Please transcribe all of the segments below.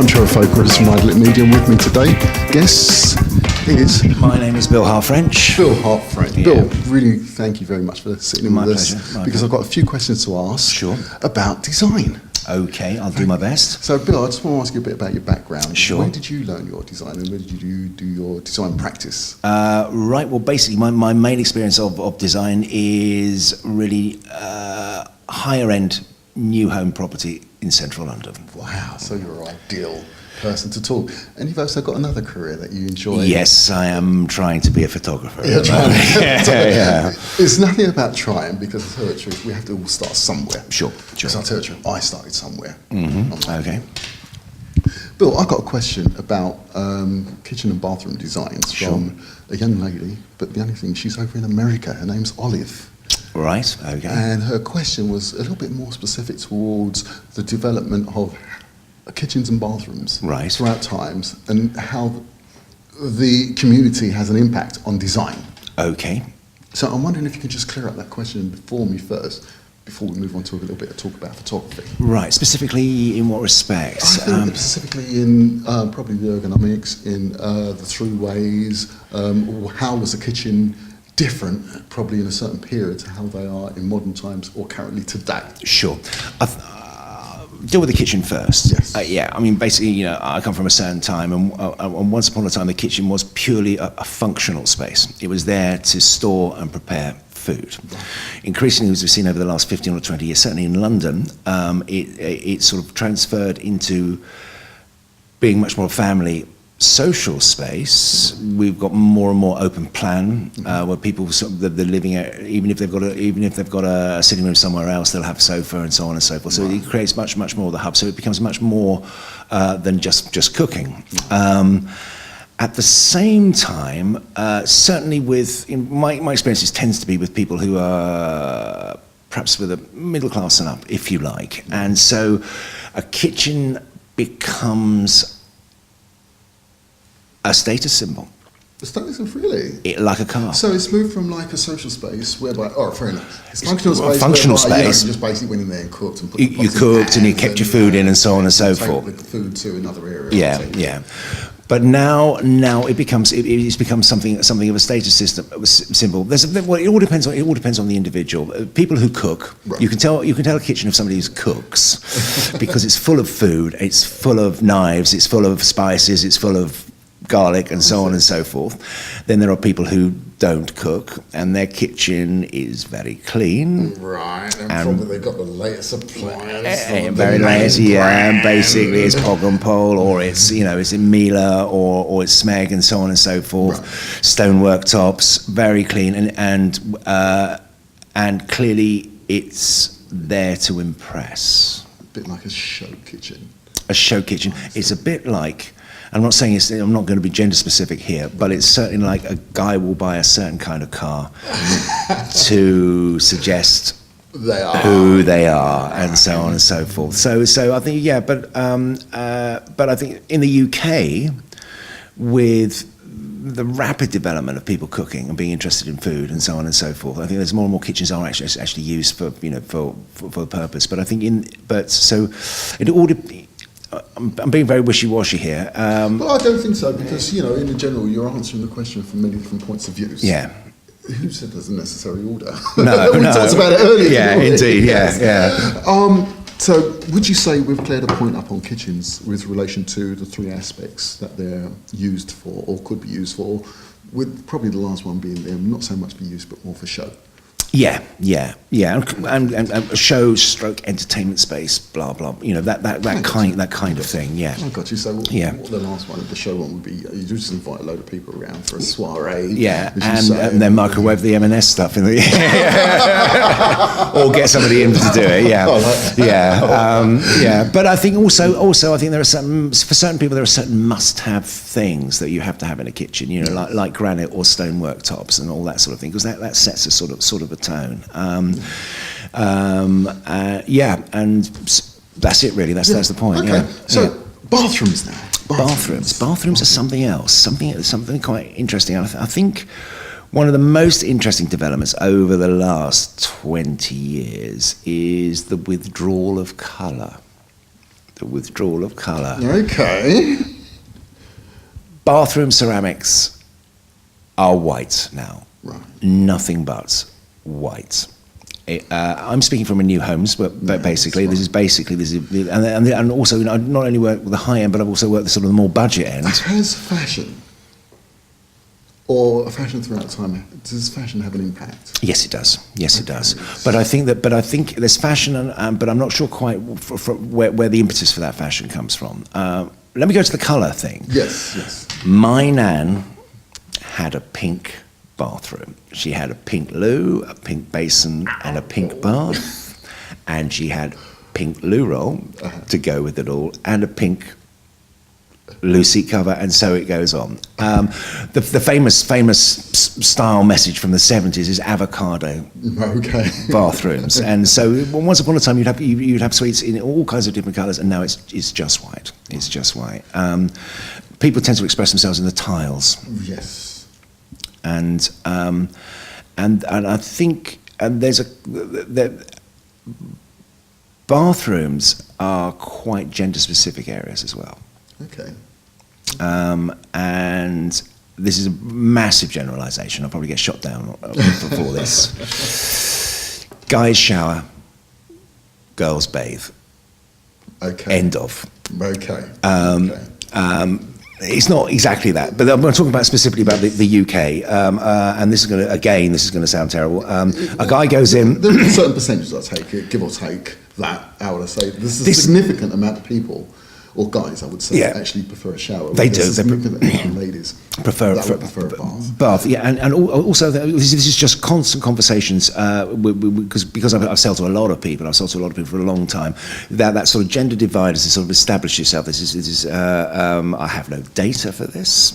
I'm Trevor Focus from iDeLick Media, and with me today, guest is... My name is Bill Hart French. Bill Hart French. Yeah. Bill, really thank you very much for sitting in My with us. pleasure. Because I've got a few questions to ask about design. Okay, I'll do my best. So, Bill, I just want to ask you a bit about your background. Sure. Where did you learn your design and where did you do your design practice? Right, well, basically, my main experience of design is really higher-end new home property in central London. Wow, so you're an ideal person to talk. And you've also got another career that you enjoy. Yes, I am trying to be a photographer. Yeah, Yeah. It's nothing about trying, because to tell the truth, we have to all start somewhere. Sure. Because I'll tell the truth, I started somewhere. Okay. Bill, I've got a question about kitchen and bathroom designs from a young lady, but the only thing, she's over in America. Her name's Olive. Right, okay. And her question was a little bit more specific towards the development of kitchens and bathrooms throughout times and how the community has an impact on design. Okay. So I'm wondering if you could just clear up that question for me first, before we move on to a little bit of talk about photography. Right, specifically in what respect? I think specifically in probably the ergonomics, in the throughways, or how was the kitchen different, probably in a certain period, to how they are in modern times or currently today. Sure. Deal with the kitchen first. Yes. Yeah, I mean, basically, you know, I come from a certain time, and once upon a time, the kitchen was purely a functional space. It was there to store and prepare food. Increasingly, as we've seen over the last 15 or 20 years, certainly in London, it sort of transferred into being much more a family social space. We've got more and more open plan, where people they're living out, even if they've got a sitting room somewhere else, they'll have a sofa and so on and so forth. So it creates much more of the hub. So it becomes much more than just cooking. At the same time, certainly in my experiences tends to be with people who are perhaps with a middle class and up, if you like, and so a kitchen becomes a status symbol. The status symbol, really? Like a car. So it's moved from like a social space whereby, fair enough. It's functional space. Functional whereby, space. You just basically went in there and cooked and put You cooked and you kept your food in and so on and so forth. Take the food to another area. Yeah. But now it's become something of a status symbol. It all depends on the individual. People who cook, you can tell a kitchen of somebody who cooks because it's full of food, it's full of knives, it's full of spices, it's full of garlic and so on and so forth. Then there are people who don't cook and their kitchen is very clean. Right, and probably they've got the latest appliance. Very lazy, and basically it's Pog and Pole, or it's in Miele or it's Smeg and so on and so forth. Right. Stonework tops, very clean, and clearly it's there to impress. A bit like a show kitchen. A show kitchen. It's a bit like, I'm not saying I'm not going to be gender specific here, but it's certainly like a guy will buy a certain kind of car to suggest who they are and so on and so forth. So I think but I think in the UK, with the rapid development of people cooking and being interested in food and so on and so forth, I think there's more and more kitchens are actually used for the purpose. But I think it all. I'm being very wishy-washy here. Well, I don't think so, because, in general, you're answering the question from many different points of view. Yeah. Who said there's a necessary order? No, we talked about it earlier. Yeah, indeed, yeah. So would you say we've cleared a point up on kitchens with relation to the three aspects that they're used for or could be used for, with probably the last one being they're not so much be used but more for show? Yeah, and a show stroke entertainment space, blah blah. That kind of thing. Yeah. I got you. So what the last one, the show one would be, you just invite a load of people around for a soiree. Yeah, and then microwave the M&S stuff in the or get somebody in to do it. Yeah, But I think also I think there are for certain people there are certain must-have things that you have to have in a kitchen. Like granite or stone worktops and all that sort of thing, because that sets a sort of a tone. And that's it really. That's the point. Okay. Yeah. So bathrooms now. Bathrooms are something else. Something quite interesting. I think one of the most interesting developments over the last 20 years is the withdrawal of colour the withdrawal of colour. Okay. Bathroom ceramics are white now. Right. Nothing but white. I'm speaking from a new homes, but basically, this is and also, you know, I not only work with the high end, but I've also worked the sort of the more budget end. Has fashion, or fashion throughout time, does fashion have an impact? Yes, it does. Yes, it does. But I think there's fashion, but I'm not sure quite where the impetus for that fashion comes from. Let me go to the colour thing. Yes. My nan had a pink bathroom. She had a pink loo, a pink basin, and a pink bath, and she had pink loo roll to go with it all, and a pink loo seat cover, and so it goes on. The famous style message from the 70s is avocado bathrooms, and so once upon a time you'd have suites in all kinds of different colours, and now it's just white. It's just white. People tend to express themselves in the tiles. Yes. And I think bathrooms are quite gender specific areas as well. Okay. And this is a massive generalisation. I'll probably get shot down for this. Guys shower, girls bathe. Okay. End of. Okay. It's not exactly that, but I'm talking about specifically about the UK, and this is going to sound terrible. A guy goes in. There are certain percentages, I take it, give or take that. I would say there's a significant amount of people, or guys, I would say, actually prefer a shower. They do. Ladies prefer a bath. Yeah, and also this is just constant conversations because I sell to a lot of people. I've sold to a lot of people for a long time. That sort of gender divide has sort of established itself. This is I have no data for this,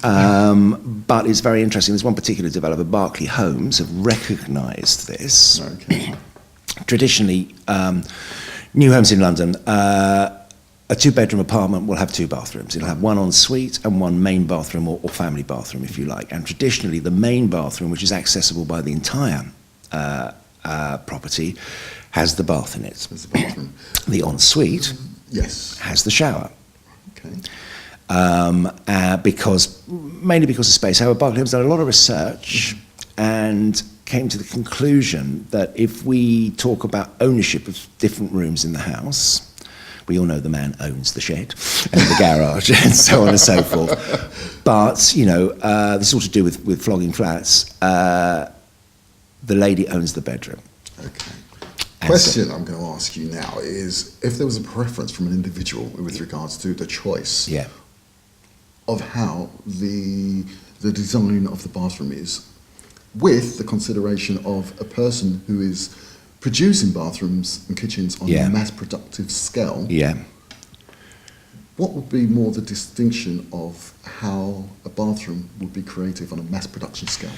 but it's very interesting. There's one particular developer, Berkeley Homes, have recognised this. Okay. Traditionally, new homes in London. A two-bedroom apartment will have two bathrooms. It'll have one ensuite and one main bathroom or family bathroom, if you like. And traditionally, the main bathroom, which is accessible by the entire property, has the bath in it. There's a bathroom. The ensuite has the shower. Okay. Mainly because of space. However, Berkeley has done a lot of research and came to the conclusion that if we talk about ownership of different rooms in the house, we all know the man owns the shed and the garage and so on and so forth. But, you know, this is all to do with flogging flats. The lady owns the bedroom. Okay. Question I'm going to ask you now is, if there was a preference from an individual with regards to the choice of how the design of the bathroom is, with the consideration of a person who is producing bathrooms and kitchens on a mass productive scale, what would be more the distinction of how a bathroom would be created on a mass production scale?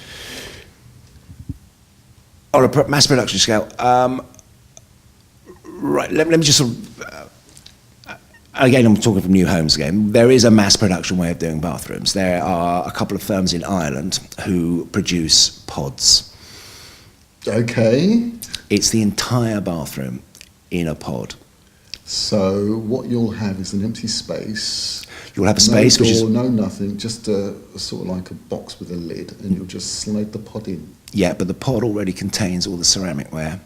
On a mass production scale, right, let me just sort of, again, I'm talking from new homes again. There is a mass production way of doing bathrooms. There are a couple of firms in Ireland who produce pods. Okay. It's the entire bathroom in a pod. So what you'll have is an empty space. You'll have a space no door, which is no nothing, just a sort of like a box with a lid, and you'll just slide the pod in. Yeah, but the pod already contains all the ceramic ware.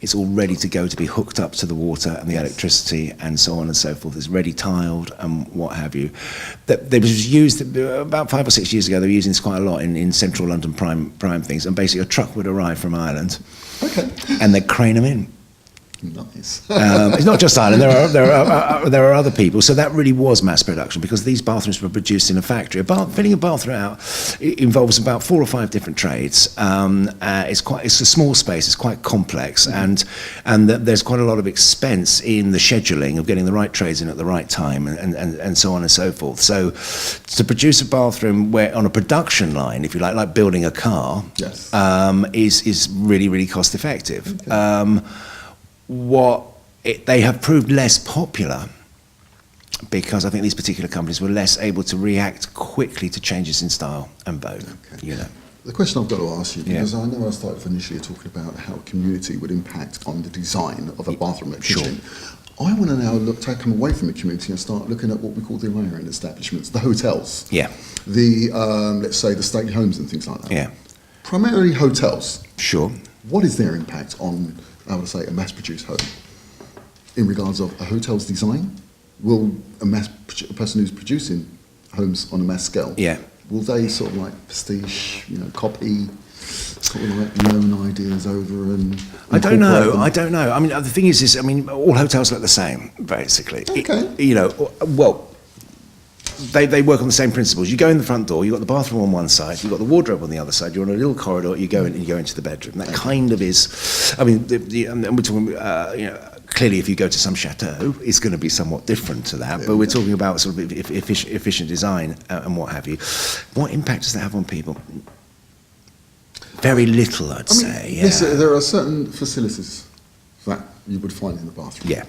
It's all ready to go to be hooked up to the water and the electricity and so on and so forth. It's ready tiled and what have you. That was used about 5 or 6 years ago. They were using this quite a lot in central London prime things. And basically, a truck would arrive from Ireland, and they'd crane them in. Nice. It's not just Ireland. There are other people. So that really was mass production because these bathrooms were produced in a factory. Filling a bathroom out involves about 4 or 5 different trades. It's a small space. It's quite complex, and there's quite a lot of expense in the scheduling of getting the right trades in at the right time, and so on and so forth. So to produce a bathroom where on a production line, if you like building a car, is really, really cost effective. Okay. They have proved less popular because I think these particular companies were less able to react quickly to changes in style and vogue. Okay. You know. The question I've got to ask you, because I know I started initially talking about how community would impact on the design of a bathroom and kitchen. I want to now take them away from the community and start looking at what we call the higher-end establishments, the hotels. Yeah. The, let's say, the stately homes and things like that. Yeah. Primarily hotels. Sure. What is their impact on, I would say, a mass-produced home? In regards of a hotel's design, will a person who's producing homes on a mass scale, Yeah. will they sort of like pastiche, copy, sort of like loan ideas over and I don't know. incorporate them? I don't know. I mean, the thing is, all hotels look the same, basically. Okay. Well, they work on the same principles. You go in the front door, you've got the bathroom on one side, you've got the wardrobe on the other side, you're on a little corridor, you go in and you go into the bedroom. That kind of is, and we're talking, clearly if you go to some chateau, it's going to be somewhat different to that, but we're talking about sort of efficient design and what have you. What impact does that have on people? Very little, I'd say. Yeah. Yes, there are certain facilities that you would find in the bathroom. Yeah.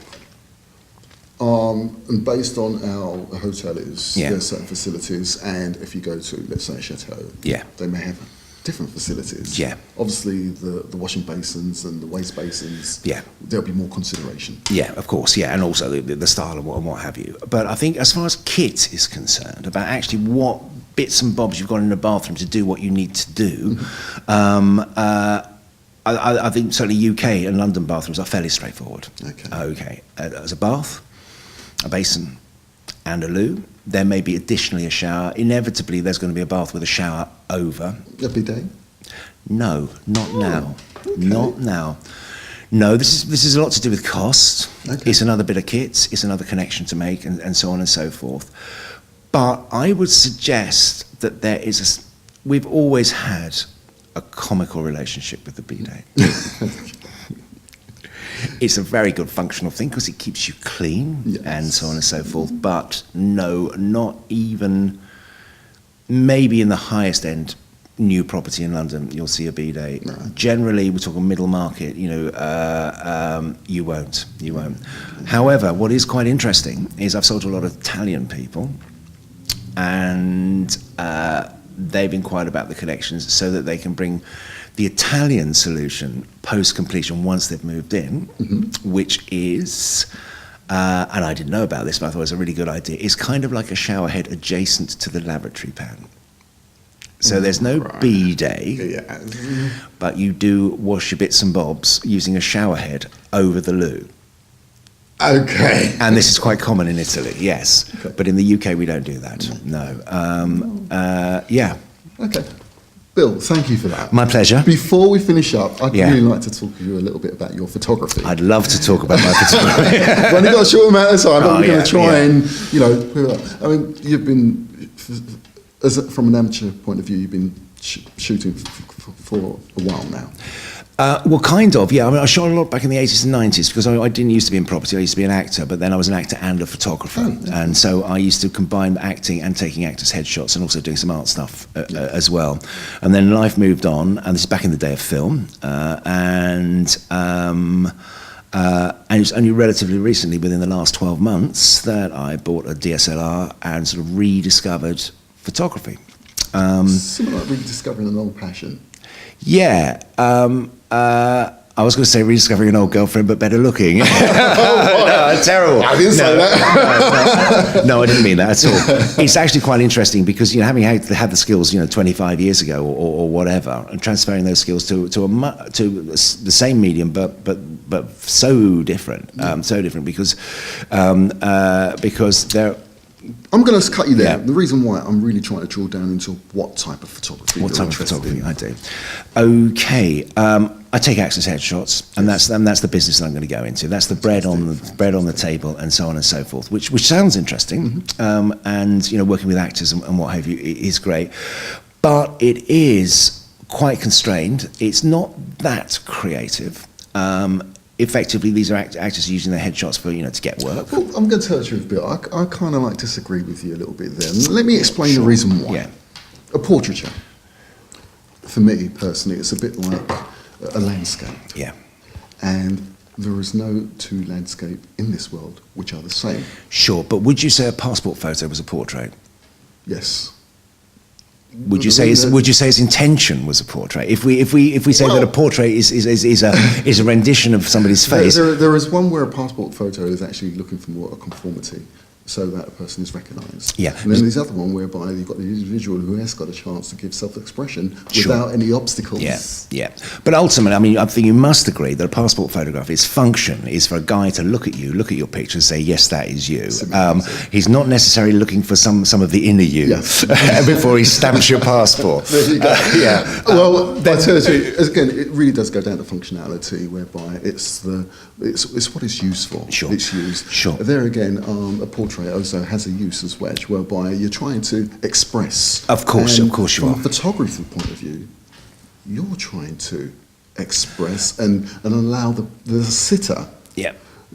And based on how a hotel is, Yeah. there are certain facilities, and if you go to, let's say, a chateau, Yeah. they may have different facilities. Yeah. Obviously, the washing basins and the waste basins, Yeah. there'll be more consideration. Yeah, of course, yeah, and also the style and what have you. But I think as far as kit is concerned, about actually what bits and bobs you've got in the bathroom to do what you need to do, I think certainly UK and London bathrooms are fairly straightforward. Okay. There's a bath, a basin, and a loo. There may be additionally a shower. Inevitably, there's going to be a bath with a shower over. A bidet? No, not now. Not now. No, this is a lot to do with cost. Okay. It's another bit of kit. It's another connection to make, and so on and so forth. But I would suggest that we've always had a comical relationship with the bidet. It's a very good functional thing because it keeps you clean, Yes. and so on and so forth. But no, not even, maybe in the highest end new property in London, you'll see a bidet. No. Generally, we're talking middle market, you won't. However, what is quite interesting is I've sold to a lot of Italian people, and they've inquired about the connections so that they can bring the Italian solution post-completion once they've moved in, which is, and I didn't know about this, but I thought it was a really good idea, is kind of like a shower head adjacent to the lavatory pan. So there's no bidet, Yeah. but you do wash your bits and bobs using a shower head over the loo. Okay. And this is quite common in Italy, yes. Okay. But in the UK, we don't do that, no. Yeah. Okay. Bill, thank you for that. My pleasure. Before we finish up, I'd Yeah. really like to talk to you a little bit about your photography. I'd love to talk about my photography. We've only got a short amount of time, but we're going to try yeah. and, I mean, you've been, from an amateur point of view, you've been shooting for a while now. Well, kind of, yeah. I mean, I shot a lot back in the 80s and 90s because I didn't used to be in property. I used to be an actor, but then I was an actor and a photographer. And so I used to combine acting and taking actors' headshots and also doing some art stuff as well. And then life moved on, and this is back in the day of film. And it was only relatively recently, within the last 12 months, that I bought a DSLR and sort of rediscovered photography. Similar like rediscovering an old passion. Yeah. I was going to say rediscovering an old girlfriend, but better looking. No, terrible. I didn't say that. No, I didn't mean that at all. It's actually quite interesting because, having had the skills, 25 years ago or whatever, and transferring those skills to the same medium, but so different, because they're. I'm going to cut you there. Yeah. The reason why I'm really trying to drill down into what type of photography. What you're type of interested photography in. I do? Okay, I take actors' headshots, and that's the business that I'm going to go into. That's the bread on the table, and so on and so forth. Which sounds interesting, and working with actors and what have you is great, but it is quite constrained. It's not that creative. Effectively, these are actors using their headshots for to get work. Well, I'm going to tell the truth, Bill. I kind of like disagree with you a little bit there. Let me explain the reason why. Yeah. A portraiture, for me personally, it's a bit like a landscape. Yeah. And there is no two landscape in this world which are the same. Sure, but would you say a passport photo was a portrait? Yes. Would you say his intention was a portrait? If we say that a portrait is a rendition of somebody's face, there is one where a passport photo is actually looking for more a conformity, so that a person is recognised. Yeah. And then there's the other one whereby you've got the individual who has got a chance to give self-expression without any obstacles. Yeah. But ultimately, I mean, I think you must agree that a passport photograph, its function is for a guy to look at you, look at your picture, and say, yes, that is you. He's not necessarily looking for some of the inner you before he stamps your passport. There you go. Well, I tell you, again, it really does go down to functionality, whereby it's what it's used for. Sure. It's used. Sure. There again, a portrait also has a use as well, whereby you're trying to express. Of course you are. From a photography point of view, you're trying to express and allow the sitter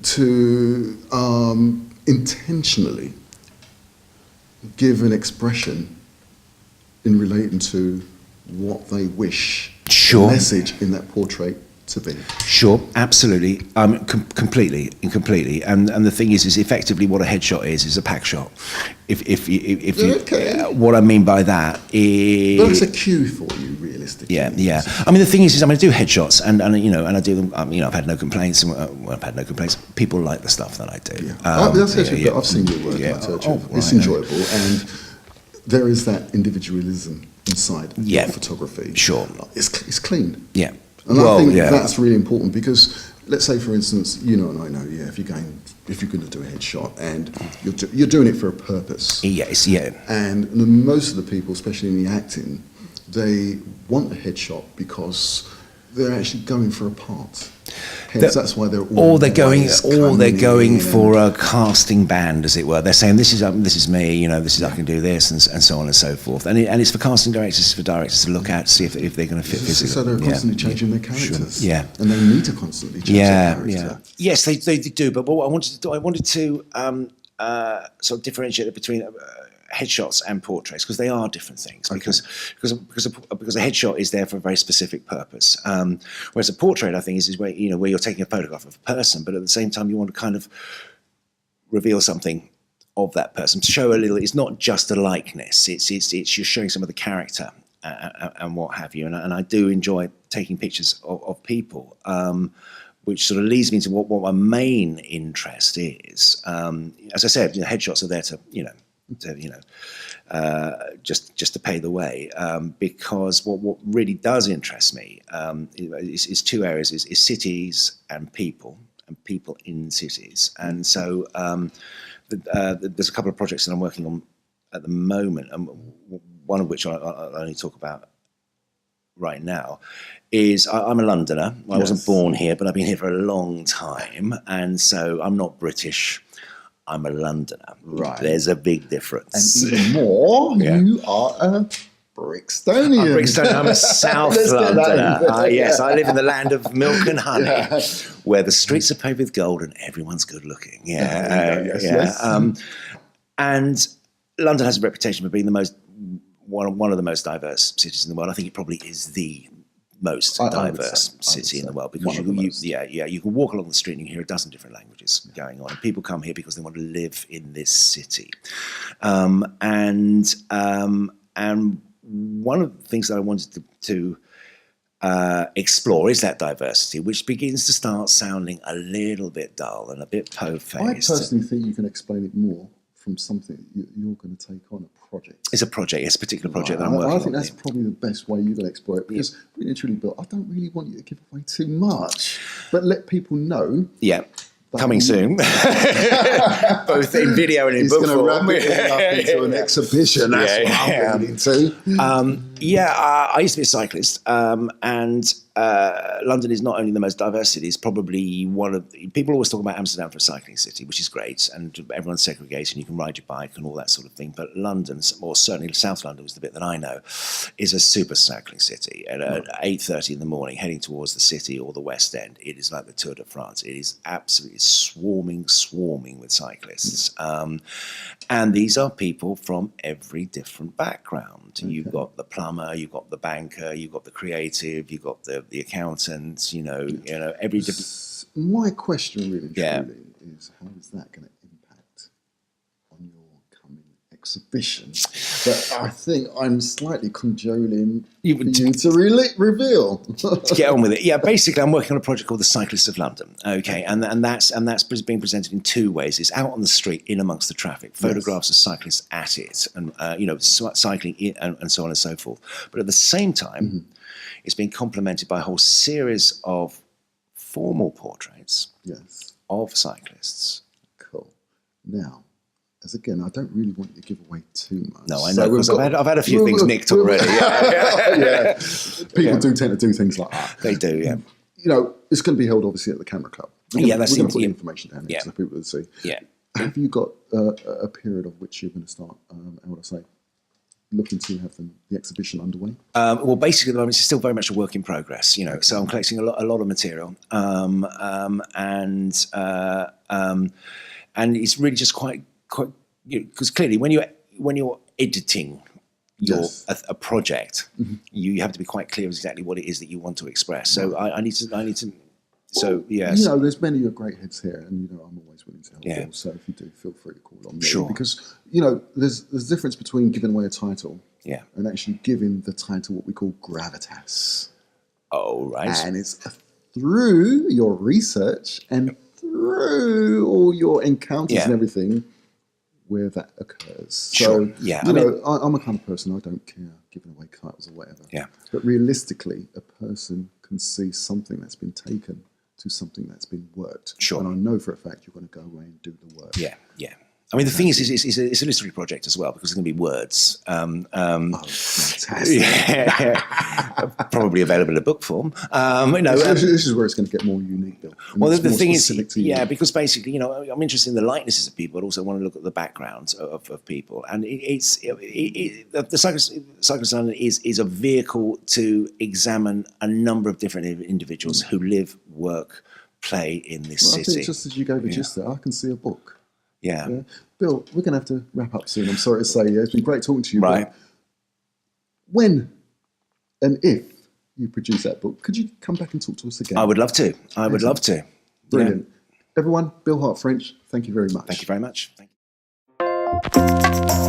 to intentionally give an expression in relating to what they wish the message in that portrait to be. Sure, absolutely, completely, and the thing is effectively what a headshot is a pack shot. If you, what I mean by that is, but it's a cue for you, realistically. Yeah. I mean, the thing is I do headshots, and I do them. I've had no complaints. I've had no complaints. People like the stuff that I do. I've seen your work. It's enjoyable, and there is that individualism inside photography. Sure, it's clean. Yeah. And I think that's really important, because let's say, for instance, you know, and I know, if you're going to do a headshot and you're doing it for a purpose. Yes, And most of the people, especially in the acting, they want a headshot because they're actually going for a part. Hence, that's why they're going for a casting band, as it were. They're saying, this is me, I can do this, and so on and so forth. And it's for casting directors, for directors to look at, see if they're going to fit physically. So they're constantly changing their characters. Sure. Yeah. And they need to constantly change their character. Yeah. Yes, they do. But what I wanted to sort of differentiate between headshots and portraits, because they are different things. Because a headshot is there for a very specific purpose, whereas a portrait, I think, is where you're taking a photograph of a person, but at the same time you want to kind of reveal something of that person, show a little. It's not just a likeness; it's you're showing some of the character and what have you. And I do enjoy taking pictures of people. Which sort of leads me to what my main interest is. As I said, headshots are there to just to pay the way, because what really does interest me is two areas: is cities and people in cities. And so there's a couple of projects that I'm working on at the moment, and one of which I'll only talk about right now is I'm a Londoner. I wasn't born here, but I've been here for a long time, and so I'm not British. I'm a Londoner. Right. There's a big difference. And even more, you are a Brixtonian. I'm Brixtonian. I'm a South Londoner. Yes, I live in the land of milk and honey, where the streets are paved with gold and everyone's good looking. Yes. And London has a reputation for being one of the most diverse cities in the world. I think it probably is the most diverse city in the world, because you can walk along the street and you hear a dozen different languages going on, and people come here because they want to live in this city. And one of the things that I wanted to explore is that diversity, which begins to start sounding a little bit dull and a bit po-faced. I personally think you can explain it more from something you're going to take on, a project. It's a project. It's a particular project that I'm working on. I think that's probably the best way you're going to explore it, because really and truly, Bill, I don't really want you to give away too much, but let people know. Yeah. Coming soon, both in video and in book form. He's going to wrap it up into an exhibition. That's what I'm going into. I used to be a cyclist, and London is not only the most diverse city, it's probably people always talk about Amsterdam for a cycling city, which is great, and everyone's segregated and you can ride your bike and all that sort of thing. But London, or certainly South London was the bit that I know, is a super cycling city. At 8:30 in the morning, heading towards the city or the West End, it is like the Tour de France. It is absolutely swarming with cyclists. And these are people from every different background. Okay. You've got the plumber, you've got the banker, you've got the creative, you've got the accountant, every different. My question really truly is, how is that going to impact on your coming exhibition? But I think I'm slightly cajoling You for would- you to reveal. to get on with it. Yeah, basically, I'm working on a project called the Cyclists of London. Okay, and that's being presented in two ways. It's out on the street, in amongst the traffic, photographs of cyclists at it, and cycling and so on and so forth. But at the same time, it's being complemented by a whole series of formal portraits Yes. of cyclists. Cool. Now, as again, I don't really want you to give away too much. No, I know, because I've had a few things nicked already. Yeah. People do tend to do things like that. They do, yeah. You know, it's going to be held obviously at the Camera Club. Yeah, that's we're going to the- put the information down there yeah. so people to see. Yeah. Have you got a period of which you're going to start, how would I say, looking to have the exhibition underway? Well, basically, at the moment, it's still very much a work in progress. So I'm collecting a lot of material, and it's really just quite because clearly when you're editing Yes. a project, you have to be quite clear exactly what it is that you want to express. So I need to. So yes, You know, there's many of great heads here, and you know, I'm always willing to help. Yeah. Bill, so if you do, feel free to call on me. Sure. Because you know, there's a difference between giving away a title, Yeah. and actually giving the title what we call gravitas. Oh right. And it's through your research and through all your encounters Yeah. and everything where that occurs. Sure. So, Yeah, you I know, I'm a kind of person, I don't care giving away titles or whatever. Yeah. But realistically, a person can see something that's been taken to something that's been worked. Sure. And I know for a fact you're going to go away and do the work. Yeah. I mean, the thing is, it's a literary project as well because it's going to be words. Fantastic. Yeah, probably available in a book form. This is where it's going to get more unique, Bill. And Well, it's the more thing is, specific to you. because basically, I'm interested in the likenesses of people, but also want to look at the backgrounds of people. And the Cyclist London is a vehicle to examine a number of different individuals who live, work, play in this Well, I city. think just as you gave a gist there, I can see a book. Yeah. Yeah. Bill, we're going to have to wrap up soon. I'm sorry to say, it's been great talking to you. Right. But when and if you produce that book, could you come back and talk to us again? I would love to. I would love to. Brilliant. Yeah. Everyone, Bill Hart French, thank you very much. Thank you very much. Thank you.